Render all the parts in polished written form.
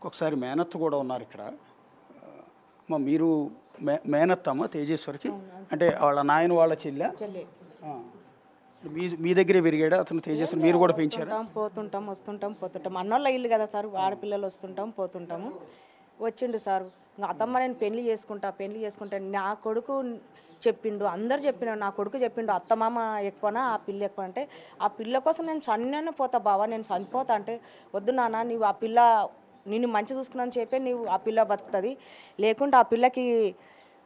ఒకసారి మేనత్త కూడా ఉన్నారు ఇక్కడ. అమ్మ మీరు మేనత్త అమ్మ తేజేశ్వరికి, అంటే వాళ్ళ నాయన వాళ్ళ చెల్లె. మీ దగ్గరే పెరిగాడా అతను తేజేశ్వరి? మీరు కూడా పెంచారా? పోతుంటాం వస్తుంటాం అన్నోళ్ళ ఇల్లు కదా సార్, ఆడపిల్లలు వస్తుంటాం పోతుంటాము. వచ్చిండు సార్, అతమ్మ నేను పెళ్లి చేసుకుంటా నా కొడుకు చెప్పిండు, అందరు చెప్పినాడు, నా కొడుకు చెప్పిండు అత్తమామ ఎక్కువనా ఆ పిల్ల ఎక్కువ అంటే, ఆ పిల్ల కోసం నేను చనిపోయినా పోతా బావా, నేను చనిపోతా అంటే, వద్దు నాన్న నీవు ఆ పిల్ల నిన్ను మంచి చూసుకున్నాను చెప్పే నీవు ఆ పిల్ల బతుకుతుంది, లేకుంటే ఆ పిల్లకి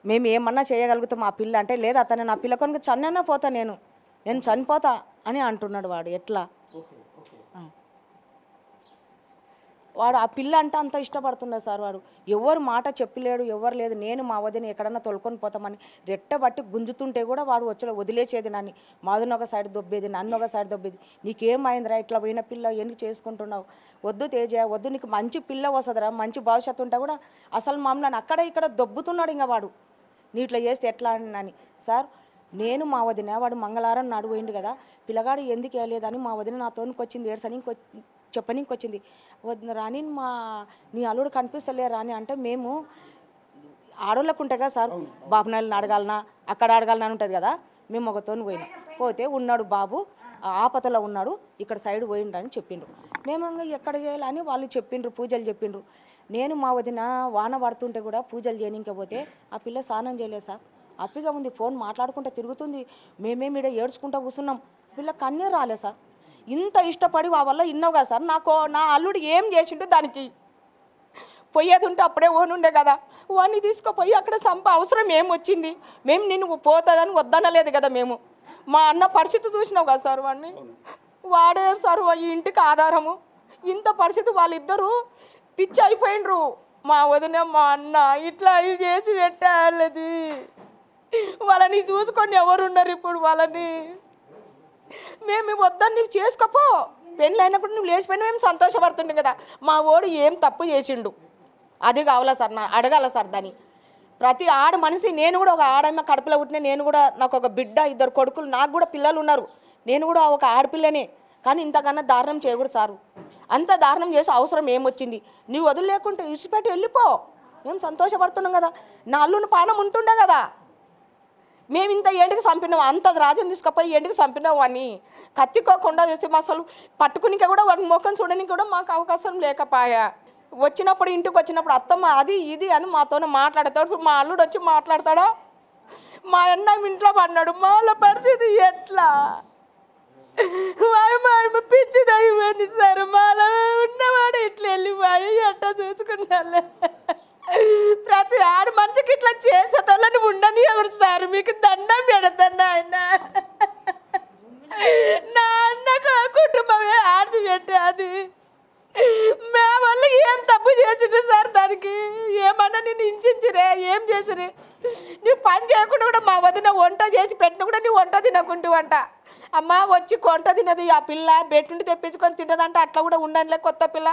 మేము ఏమన్నా చేయగలుగుతాం ఆ పిల్ల అంటే, లేదు అతను నా పిల్ల కొనుక చనిపోయినా పోతా నేను చనిపోతా అని అంటున్నాడు వాడు. ఎట్లా వాడు ఆ పిల్ల అంటే అంత ఇష్టపడుతున్నాడు సార్. వాడు ఎవరు మాట చెప్పలేడు, ఎవరు లేదు. నేను మా వదిన ఎక్కడన్నా తొలుకొని పోతామని రెట్టబట్టి గుంజుతుంటే కూడా వాడు వచ్చి వదిలేసేది నన్ను. మాధుని ఒక సైడ్ దొబ్బేది, నన్ను ఒక సైడ్ దొబ్బేది. నీకేమైందిరా ఇట్లా పోయిన పిల్ల ఎందుకు చేసుకుంటున్నావు, వద్దు తేజ వద్దు, నీకు మంచి పిల్ల వస్తుందిరా, మంచి భవిష్యత్తు ఉంటే కూడా అసలు మామూలు అక్కడ ఇక్కడ దొబ్బుతున్నాడు. ఇంకా వాడు నీ ఇట్లా చేస్తే ఎట్లా అని సార్. నేను మా వదిన వాడు మంగళవారం నాడు పోయిండు కదా, పిల్లగాడు ఎందుకు వేయలేదని మా వదిన నాతోనికి వచ్చింది, ఏడ్సని చెప్పనీకి వచ్చింది. రాని నీ అల్లుడు కనిపిస్తలే రాని అంటే, మేము ఆడోళ్ళకు ఉంటాయి కదా సార్, బాబునాయలను అడగాలనా అక్కడ అడగాలనా అని ఉంటుంది కదా, మేము ఒకతోని పోయినాం. పోతే ఉన్నాడు బాబు ఆపతలో ఉన్నాడు, ఇక్కడ సైడ్ పోయిండని చెప్పిండ్రు. మేము ఎక్కడ చేయాలని వాళ్ళు చెప్పిండ్రు, పూజలు చెప్పిండ్రు. నేను మా వదిన వాన పడుతుంటే కూడా పూజలు చేయనికపోతే ఆ పిల్ల స్నానం చేయలేదు సార్, అప్పిగా ఉంది, ఫోన్ మాట్లాడుకుంటూ తిరుగుతుంది. మేమేమి ఇక్కడ ఏడ్చుకుంటూ కూర్చున్నాం, పిల్ల కన్నీరు రాలేదు సార్. ఇంత ఇష్టపడి ఆ వల్ల ఇన్నావు కదా సార్, నా అల్లుడు ఏం చేసిండు దానికి పోయేది ఉంటే అప్పుడే ఓనుండే కదా, వాడిని తీసుకుపోయి అక్కడ అవసరం ఏమొచ్చింది, మేము నిన్ను పోతుందని వద్దనలేదు కదా మేము. మా అన్న పరిస్థితి చూసినావు కదా సార్, వాడిని వాడే సార్ ఈ ఇంటికి ఆధారము. ఇంత పరిస్థితి వాళ్ళిద్దరూ పిచ్చి అయిపోయిండ్రు, మా వదిన మా అన్న ఇట్లా చేసి పెట్టాలది. వాళ్ళని చూసుకొని ఎవరున్నారు ఇప్పుడు, వాళ్ళని మేము వద్దని నువ్వు చేసుకోపో, పెళ్ళి అయినప్పుడు నువ్వు లేచిపోయినా మేము సంతోషపడుతుండే కదా. మా ఓడు ఏం తప్పు చేసిండు అది కావాలా సార్, అడగాల సార్ దాన్ని. ప్రతి ఆడ మనిషి, నేను కూడా ఒక ఆడమ్మ కడుపులో పుట్టిన, నేను కూడా నాకు ఒక బిడ్డ, 2 కొడుకులు, నాకు కూడా పిల్లలు ఉన్నారు, నేను కూడా ఒక ఆడపిల్లనే. కానీ ఇంతకన్నా దారుణం చేయకూడదు సారు. అంత దారుణం చేసే అవసరం ఏమొచ్చింది? నువ్వు వదిలేకుంటే ఇసిపెట్టి వెళ్ళిపో, మేము సంతోషపడుతున్నాం కదా. నా అల్లుని పానం ఉంటుండే కదా, మేము ఇంత ఏంటికి చంపినాం, అంత రాజుని తీసుకుపోయి ఏంటికి చంపినావు అని కత్తికోకుండా చేస్తే అసలు పట్టుకునిక కూడా వాడి ముఖం చూడడానికి కూడా మాకు అవకాశం లేకపోయా. వచ్చినప్పుడు ఇంటికి వచ్చినప్పుడు అత్తమ్మ అది ఇది అని మాతో మాట్లాడతాడు. ఇప్పుడు మా అల్లుడు వచ్చి మాట్లాడతాడా? మా అన్న ఇంట్లో పడినాడు, మాల పరిస్థితి ఎట్లా? పిచ్చిది అయిపోయింది సార్, మాల ఉన్నవాడు ఇట్లా వెళ్ళిపోయి ఎట్లా చూసుకున్నాలే. ప్రతి ఆడు మనిషికి ఇట్లా చేసేతోళ్ళని ఉండని ఎవరు సార్, మీకు దండం పెడతాను ఆయన. నా అన్నకు కుటుంబమే ఆర్చి పెట్టేది. మా వాళ్ళు ఏం తప్పు చేసిండు సార్, దానికి ఏమన్నా నేను హింసించిరే, ఏం చేసిరే? నువ్వు పని చేయకుండా కూడా మా వదిన వంట చేసి పెట్టినా కూడా నీ వంట తినకుంటూ వంట. అమ్మ వచ్చి కొంట తినదు ఆ పిల్ల, బెట్టుండి తెప్పించుకొని తింటదంటే అట్లా కూడా ఉండనిలే కొత్త పిల్ల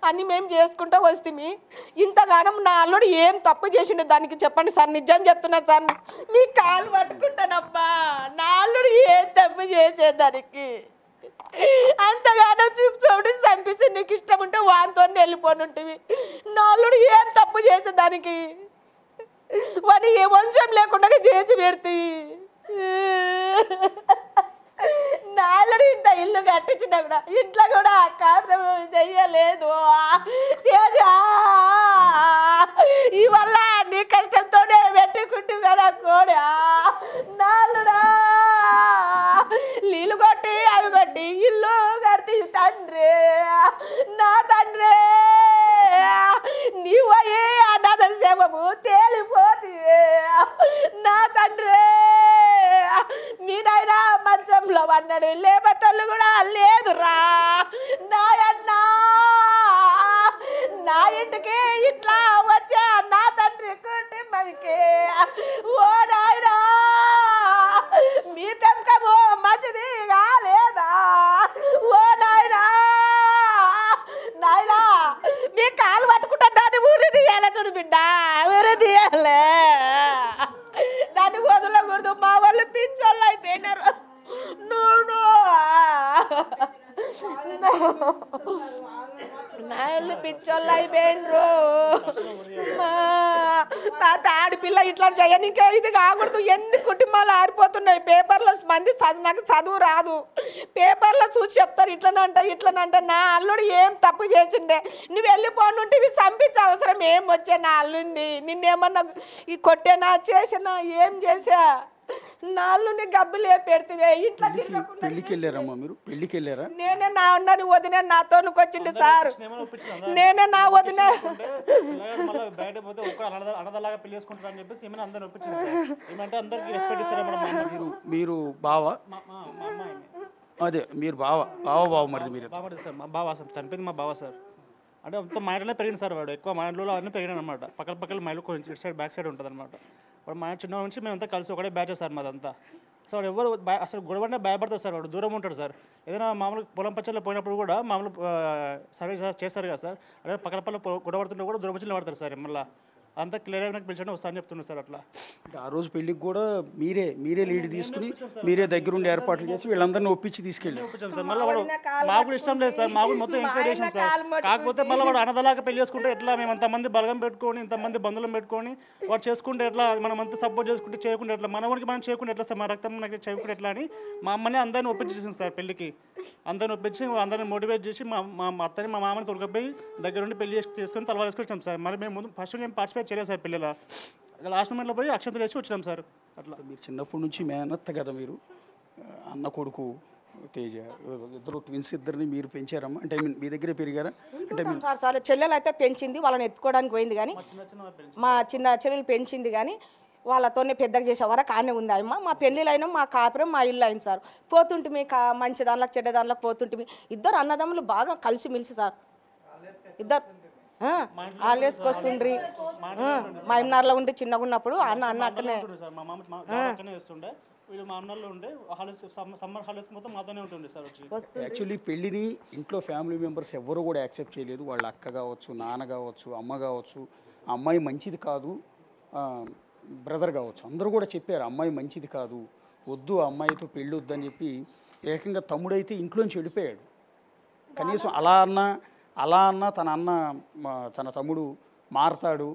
అని మేము చేసుకుంటూ వస్తుంది. ఇంతగానం నా అల్లుడు ఏం తప్పు చేసిండు దానికి చెప్పండి సార్, నిజం చెప్తున్నా సార్, మీ కాలు పట్టుకుంటానబ్బా. నా అల్లుడు ఏం తప్పు చేసేదానికి అంతగానో చూడు చంపిస్తే నీకు ఇష్టం ఉంటే వాంతో వెళ్ళిపోని ఉంటుంది. నా అల్లుడు ఏం తప్పు చేసేదానికి వాడిని ఏ వంశం లేకుండా చేసి పెడితే నా అల్లుడు ఇంత ఇల్లు కట్టించినా కూడా ఇంట్లో కూడా కారణం చెయ్యలేదు. ఈ వల్ల నీ కష్టంతోనే పెట్టుకుంటుంది కదా కోడా. నా అల్లుడా నీళ్ళు కొట్టి అవి కొట్టి ఇల్లు కడితే తండ్రి, నా తండ్రి నీవు అయ్యే అనాథ శవము తేలిపోతే. నా తండ్రి మీ నాయన మంచంలో అన్నాడు, లేబతలు కూడా లేదురా. నా అన్న నా ఇంటికి ఇట్లా వచ్చా నా తండ్రి కుటుంబానికి. ఓ నాయనా మీ పెంపకము మంచిది కాలేదా? ఓ నాయనా నాయనా మీ కాలు పట్టుకుంటా దాన్ని ఊరి తీయాలి చూడు బిడ్డ, ఊరి తీయాలే, దాన్ని వదలకూడదు. మా వాళ్ళు పిచ్చోళ్ళు అయిపోయినారు. నా పిచ్చోళ్ళు అయిపోయిండ్రు. నా ఆడపిల్ల ఇట్లా చేయనికే ఇది కాకూడదు. ఎన్ని కుటుంబాలు ఆరిపోతున్నాయి. పేపర్లో మంది నాకు చదువు రాదు, పేపర్లో చూసి చెప్తారు ఇట్లనంట. నా అల్లుడు ఏం తప్పు చేసిండే, నువ్వు వెళ్ళిపోనుంటే ఇవి చంపించే అవసరం ఏం వచ్చే? నా అల్లుంది నిన్నేమన్నా ఈ కొట్టేనా చేసినా ఏం చేసా? నాలుని గబ్బులే పెడితే ఇంట్లో పెళ్ళికి వెళ్ళారమ్మా మీరు? పెళ్ళికి వెళ్ళారా? నేనే నా అన్నని వదిన నాతోనికి వచ్చింది సార్. నేనే నా వదిన మీరు బావా? అదే మీరు బావ మరి మీరు బావా సార్ చనిపోయింది మా బావ సార్. అంటే మొత్తం మా ఇంట్లోనే పెరిగింది సార్. వాడు ఎక్కువ మా ఇంట్లో అన్నీ పెరిగినాయి అనమాట. పక్కల మా ఇల్లు కొంచెం ఇటు సైడ్ బ్యాక్ సైడ్ ఉంటుంది అనమాట. వాడు మా చిన్న నుంచి మేమంతా కలిసి ఒకటే బ్యాచ్ సార్ మాదంతా. సో వాడు ఎవరు అసలు గొడవ అంటే భయపడతారు సార్. వాడు దూరం ఉంటాడు సార్. ఏదైనా మామూలు పొలం పచ్చల్లో పోయినప్పుడు కూడా మామూలు సర్వీస్ చేస్తారు కదా సార్. అదే పక్కల గొడవ పడుతుంటే కూడా దూరం వచ్చి పడతారు సార్. మళ్ళీ అంతా క్లియర్ అయినా పిలిచండి వస్తా అని చెప్తున్నారు సార్. అట్లా ఆ రోజు పెళ్ళికి కూడా మీరే లీడ్ తీసుకుని మీరే దగ్గరుండి ఏర్పాట్లు చేసి వీళ్ళందరినీ ఒప్పించి తీసుకెళ్ళి ఒప్పించాం సార్. మళ్ళీ వాడు మాకు కూడా ఇష్టం లేదు సార్. మాకు మొత్తం ఎంక్వైరీ చేసాం సార్. కాకపోతే మళ్ళీ వాడు అన్నదలాగా పెళ్లి చేసుకుంటే ఎట్లా, మేము అంతమంది బలగం పెట్టుకొని ఇంతమంది బంధువులను పెట్టుకొని వాడు చేసుకుంటే ఎట్లా, మనం అంతా సపోర్ట్ చేసుకుంటే చేయకుండా ఎట్లా, మన వాడికి మనం చేయకుండా ఎట్లా సార్, మా రక్తం మనకి చేయకుండా ఎట్లా అని మా అమ్మని అందరిని ఒప్పించేసింది సార్. పెళ్లికి అందరిని ఒప్పించి అందరిని మోటివేట్ చేసి మా అత్తని మా మామని తొలగిపోయి దగ్గరుండి పెళ్లి చేసుకొని తలవారు వేసుకొచ్చాం సార్. మరి మేము ముందు ఫస్ట్ మేము పార్టిసిపేట్ చేయలేదు సార్ పెళ్ళిలో. లాస్ట్ మూమెంట్లో పోయి అక్షంతలు వేసి వచ్చినాం సార్. అట్లా మీరు చిన్నప్పటి నుంచి మేనత్త కదా మీరు, అన్న కొడుకు తేజ ఇద్దరు ట్విన్స్ ఇద్దరిని మీరు పెంచారమ్మా? అంటే మీ దగ్గరే పెరిగారా? అంటే సార్ చెల్లెలు అయితే పెంచింది, వాళ్ళని ఎత్తుకోవడానికి పోయింది. కానీ మా చిన్న చెల్లెలు పెంచింది కానీ వాళ్ళతోనే పెద్దగా చేసే వరకు ఆనే ఉంది అమ్మ. మా పెళ్ళిళ్ళు అయినా మా కాపురం మా ఇల్లు అయింది సార్. పోతుంటిమి మంచి దానిలోకి చెడ్డ దానిలోకి పోతుంటిమి. ఇద్దరు అన్నదమ్ములు బాగా కలిసిమెలిసి సార్. ఇద్దరు ఆలేసుకు వస్తుండ్రి. మైమ్నార్లో ఉండి చిన్నగా ఉన్నప్పుడు అన్న అక్కనే యాక్చువల్లీ పెళ్ళిని ఇంట్లో ఫ్యామిలీ మెంబర్స్ ఎవరు కూడా యాక్సెప్ట్ చేయలేదు. వాళ్ళ అక్క కావచ్చు, నాన్న కావచ్చు, అమ్మ కావచ్చు, అమ్మాయి మంచిది కాదు, బ్రదర్ కావచ్చు, అందరూ కూడా చెప్పారు అమ్మాయి మంచిది కాదు, వద్దు అమ్మాయితో పెళ్ళి వద్దని చెప్పి. ఏకంగా తమ్ముడైతే ఇంట్లోంచి వెళ్ళిపోయాడు. కనీసం అలా అన్న తన తమ్ముడు మారతాడు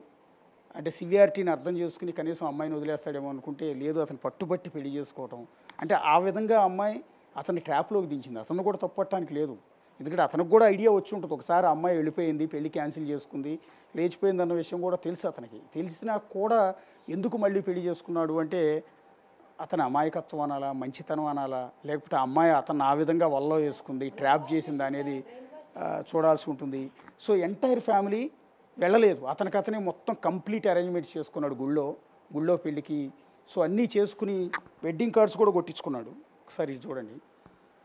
అంటే సివియారిటీని అర్థం చేసుకుని కనీసం అమ్మాయిని వదిలేస్తాడేమో అనుకుంటే లేదు, అతను పట్టుబట్టి పెళ్లి చేసుకోవటం. అంటే ఆ విధంగా అమ్మాయి అతన్ని ట్రాప్లోకి దించింది. అతను కూడా తప్పట్టడానికి లేదు, ఎందుకంటే అతనికి కూడా ఐడియా వచ్చి ఉంటుంది. ఒకసారి అమ్మాయి వెళ్ళిపోయింది, పెళ్లి క్యాన్సిల్ చేసుకుంది, లేచిపోయింది అన్న విషయం కూడా తెలుసు అతనికి. తెలిసినా కూడా ఎందుకు మళ్ళీ పెళ్లి చేసుకున్నాడు అంటే అతని అమాయకత్వం అనాలా, మంచితనం అనాలా, లేకపోతే అమ్మాయి అతను ఆ విధంగా వల్లో వేసుకుంది, ట్రాప్ చేసింది అనేది చూడాల్సి ఉంటుంది. సో ఎంటైర్ ఫ్యామిలీ వెళ్ళలేదు, అతనే మొత్తం కంప్లీట్ అరేంజ్మెంట్స్ చేసుకున్నాడు గుళ్ళో పెళ్ళికి. సో అన్నీ చేసుకుని వెడ్డింగ్ కార్డ్స్ కూడా కొట్టించుకున్నాడు. ఒకసారి చూడండి,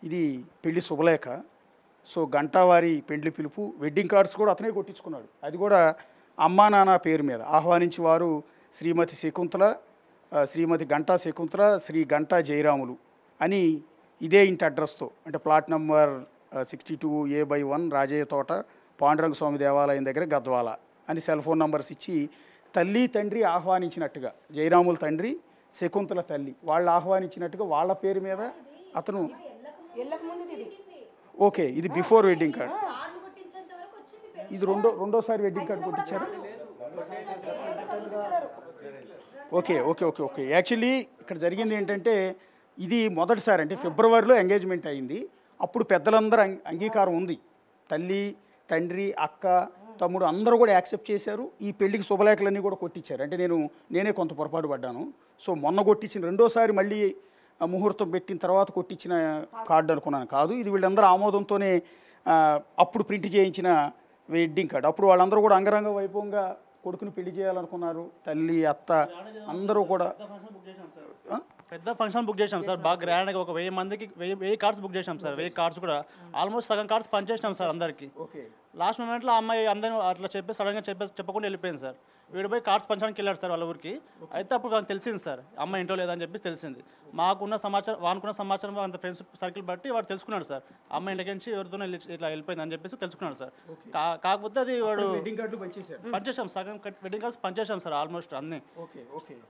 ఇది పెళ్లి శుభలేఖ. సో గంటావారి పెళ్లి పిలుపు, వెడ్డింగ్ కార్డ్స్ కూడా అతనే కొట్టించుకున్నాడు. అది కూడా అమ్మా నాన్న పేరు మీద. ఆహ్వానించి వారు శ్రీమతి శకుంతల, శ్రీమతి గంటా శకుంతల, శ్రీ గంటా జయరాములు అని ఇదే ఇంటి అడ్రస్తో, అంటే ప్లాట్ నెంబర్ 62A/1 రాజయ్య తోట, పాండురంగ స్వామి దేవాలయం దగ్గర గద్వాల అని సెల్ ఫోన్ నంబర్స్ ఇచ్చి తల్లి తండ్రి ఆహ్వానించినట్టుగా, జయరాముల తండ్రి శకుంతల తల్లి వాళ్ళు ఆహ్వానించినట్టుగా వాళ్ళ పేరు మీద అతను. ఓకే, ఇది బిఫోర్ వెడ్డింగ్ కార్డ్. ఇది రెండోసారి వెడ్డింగ్ కార్డ్ కొట్టించారు. ఓకే. యాక్చువల్లీ ఇక్కడ జరిగింది ఏంటంటే ఇది మొదటిసారి, అంటే ఫిబ్రవరిలో ఎంగేజ్మెంట్ అయింది. అప్పుడు పెద్దలందరూ అంగీకారం ఉంది, తల్లి తండ్రి అక్క తమ్ముడు అందరూ కూడా యాక్సెప్ట్ చేశారు. ఈ పెళ్లికి శుభలేఖలన్నీ కూడా కొట్టించారు. అంటే నేనే కొంత పొరపాటు పడ్డాను. సో మొన్న కొట్టించిన రెండోసారి మళ్ళీ ముహూర్తం పెట్టిన తర్వాత కొట్టించిన కార్డు అనుకున్నాను, కాదు ఇది వీళ్ళందరూ ఆమోదంతోనే అప్పుడు ప్రింట్ చేయించిన వెడ్డింగ్ కార్డు. అప్పుడు వాళ్ళందరూ కూడా అంగరంగ వైభవంగా కొడుకుని పెళ్లి చేయాలనుకున్నారు, తల్లి అత్త అందరూ కూడా. పెద్ద ఫంక్షన్ బుక్ చేసాం సార్, బాగా గ్రాండ్గా ఒక 1000 మందికి 1000 కార్డ్స్ బుక్ చేసాం సార్. 1000 కార్డ్స్ కూడా ఆల్మోస్ట్ సగం కార్డ్స్ పనిచేసాం సార్ అందరికి. లాస్ట్ మూమెంట్లో అమ్మాయి అందరూ అట్లా చెప్పి సడన్గా చెప్పకుండా వెళ్ళిపోయింది సార్. వీడు పోయి కార్డ్స్ పంచడానికి వెళ్ళాడు సార్ వాళ్ళ ఊరికి. అయితే అప్పుడు నాకు తెలిసింది సార్ అమ్మాయి ఇంట్లో లేదని చెప్పి తెలిసింది. వానుకున్న సమాచారం అంత ఫ్రెండ్స్ సర్కిల్ బట్టి వాడు తెలుసుకున్నాడు సార్, అమ్మాయి ఇంటికి నుంచి ఎవరితోనే ఇట్లా వెళ్ళిపోయింది అని చెప్పేసి తెలుసుకున్నాడు సార్. కాకపోతే అది వాడు వెడ్డింగ్ కార్డు పనిచేసాం, సగం వెడ్డింగ్ కార్డ్స్ పనిచేసాం సార్ ఆల్మోస్ట్ అన్నీ.